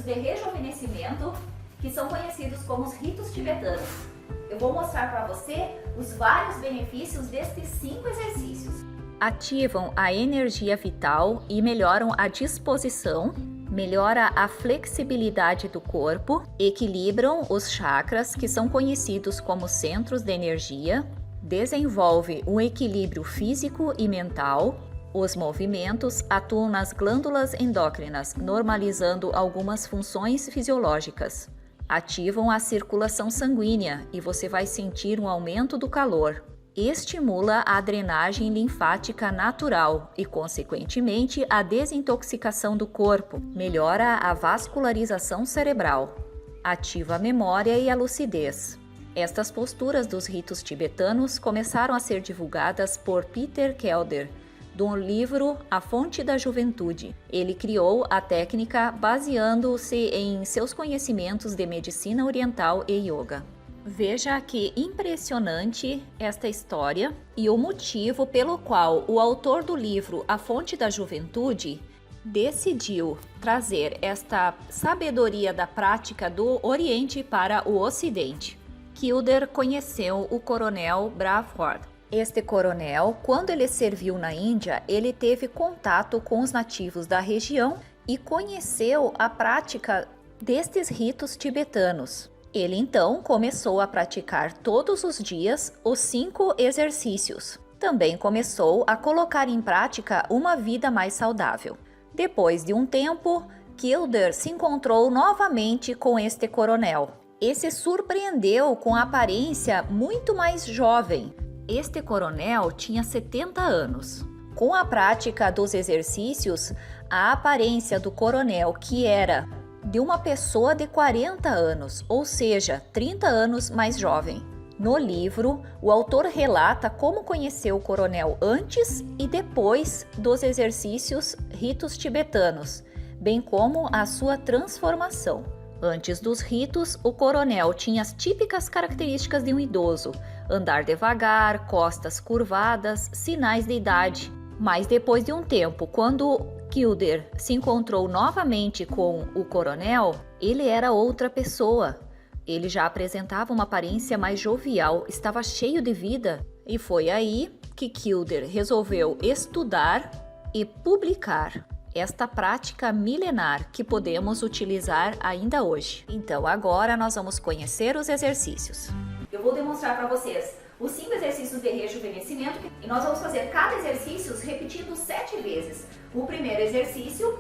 de rejuvenescimento, que são conhecidos como os ritos tibetanos. Eu vou mostrar para você os vários benefícios destes 5 exercícios. Ativam a energia vital e melhoram a disposição, melhora a flexibilidade do corpo, equilibram os chakras, que são conhecidos como centros de energia, desenvolve um equilíbrio físico e mental. Os movimentos atuam nas glândulas endócrinas, normalizando algumas funções fisiológicas. Ativam a circulação sanguínea e você vai sentir um aumento do calor. Estimula a drenagem linfática natural e, consequentemente, a desintoxicação do corpo. Melhora a vascularização cerebral. Ativa a memória e a lucidez. Estas posturas dos ritos tibetanos começaram a ser divulgadas por Peter Kelder, do livro A Fonte da Juventude. Ele criou a técnica baseando-se em seus conhecimentos de medicina oriental e yoga. Veja que impressionante esta história e o motivo pelo qual o autor do livro A Fonte da Juventude decidiu trazer esta sabedoria da prática do Oriente para o Ocidente. Kelder conheceu o coronel Bravard. Este coronel, quando ele serviu na Índia, ele teve contato com os nativos da região e conheceu a prática destes ritos tibetanos. Ele então começou a praticar todos os dias os 5 exercícios. Também começou a colocar em prática uma vida mais saudável. Depois de um tempo, Kelder se encontrou novamente com este coronel e se surpreendeu com a aparência muito mais jovem. Este coronel tinha 70 anos. Com a prática dos exercícios, a aparência do coronel, que era de uma pessoa de 40 anos, ou seja, 30 anos mais jovem. No livro, o autor relata como conheceu o coronel antes e depois dos exercícios ritos tibetanos, bem como a sua transformação. Antes dos ritos, o coronel tinha as típicas características de um idoso: andar devagar, costas curvadas, sinais de idade. Mas depois de um tempo, quando Kelder se encontrou novamente com o coronel, ele era outra pessoa. Ele já apresentava uma aparência mais jovial, estava cheio de vida, e foi aí que Kelder resolveu estudar e publicar esta prática milenar que podemos utilizar ainda hoje. Então agora nós vamos conhecer os exercícios. Eu vou demonstrar para vocês os 5 exercícios de rejuvenescimento e nós vamos fazer cada exercício repetindo 7 vezes. O primeiro exercício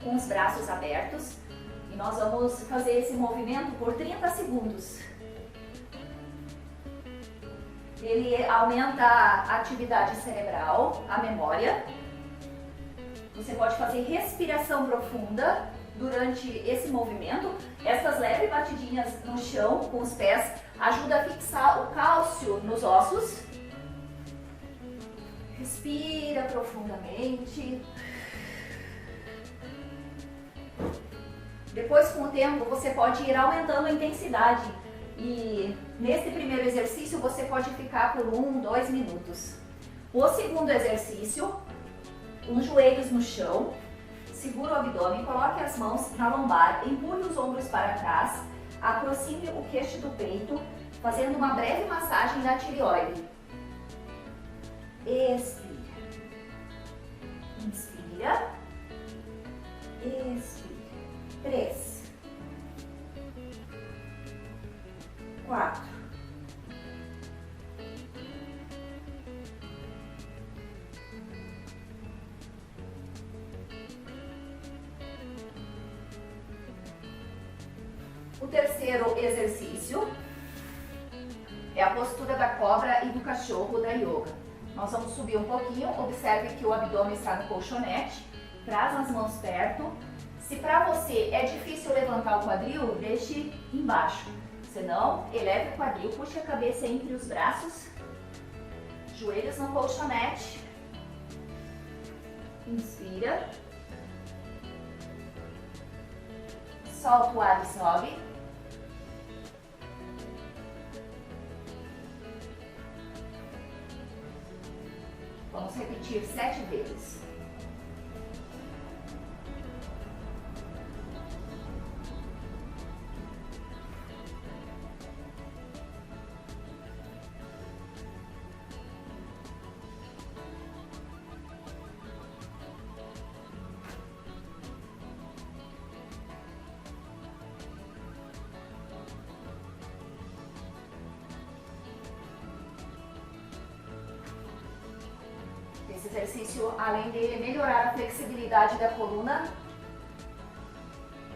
com os braços abertos e nós vamos fazer esse movimento por 30 segundos. Ele aumenta a atividade cerebral, a memória. Você pode fazer respiração profunda durante esse movimento. Essas leves batidinhas no chão com os pés ajuda a fixar o cálcio nos ossos. Respira profundamente. Depois, com o tempo, você pode ir aumentando a intensidade. E nesse primeiro exercício você pode ficar por 1, 2 minutos. O segundo exercício, os joelhos no chão, segura o abdômen, coloque as mãos na lombar, empurre os ombros para trás, aproxime o queixo do peito, fazendo uma breve massagem da tireoide. Expira. Inspira. Expira. 3. 4. 'O terceiro exercício é a postura da cobra e do cachorro da yoga. Nós vamos subir um pouquinho, observe que o abdômen está no colchonete, traz as mãos perto. Se para você é difícil levantar o quadril, deixe embaixo. Se não, eleve o quadril, puxe a cabeça entre os braços, joelhos no colchonete. Inspira. Solta o ar e sobe. Vamos repetir 7 vezes. Esse exercício, além de melhorar a flexibilidade da coluna,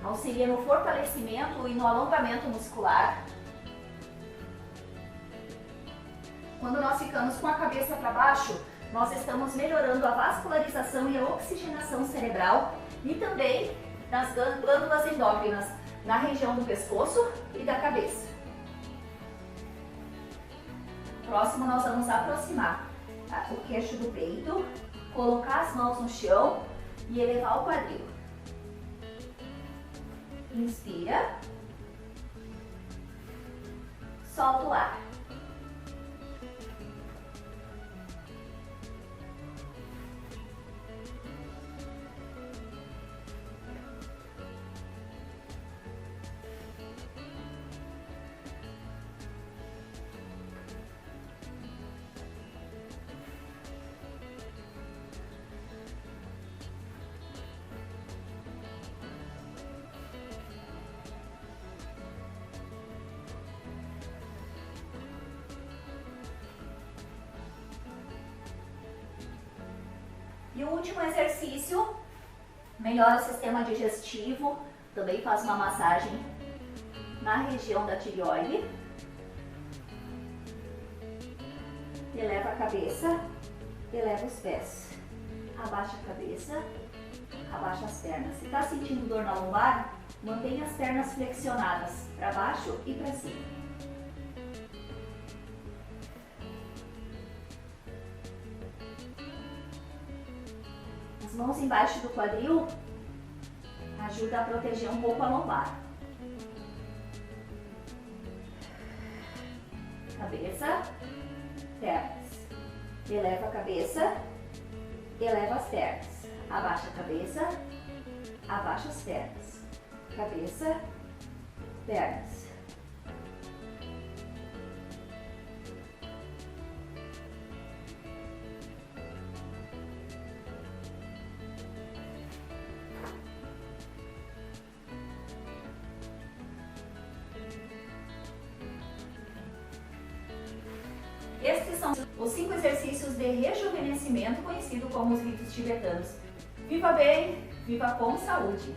auxilia no fortalecimento e no alongamento muscular. Quando nós ficamos com a cabeça para baixo, nós estamos melhorando a vascularização e a oxigenação cerebral e também nas glândulas endócrinas, na região do pescoço e da cabeça. Próximo, nós vamos aproximar o queixo do peito, colocar as mãos no chão e elevar o quadril. Inspira, solta o ar. E o último exercício, melhora o sistema digestivo, também faz uma massagem na região da tireoide. Eleva a cabeça, eleva os pés. Abaixa a cabeça, abaixa as pernas. Se está sentindo dor na lombar, mantenha as pernas flexionadas para baixo e para cima. As mãos embaixo do quadril ajuda a proteger um pouco a lombar. Cabeça, pernas. Eleva a cabeça, eleva as pernas. Abaixa a cabeça, abaixa as pernas. Cabeça, pernas. Estes são os 5 exercícios de rejuvenescimento conhecidos como os ritos tibetanos. Viva bem, viva com saúde!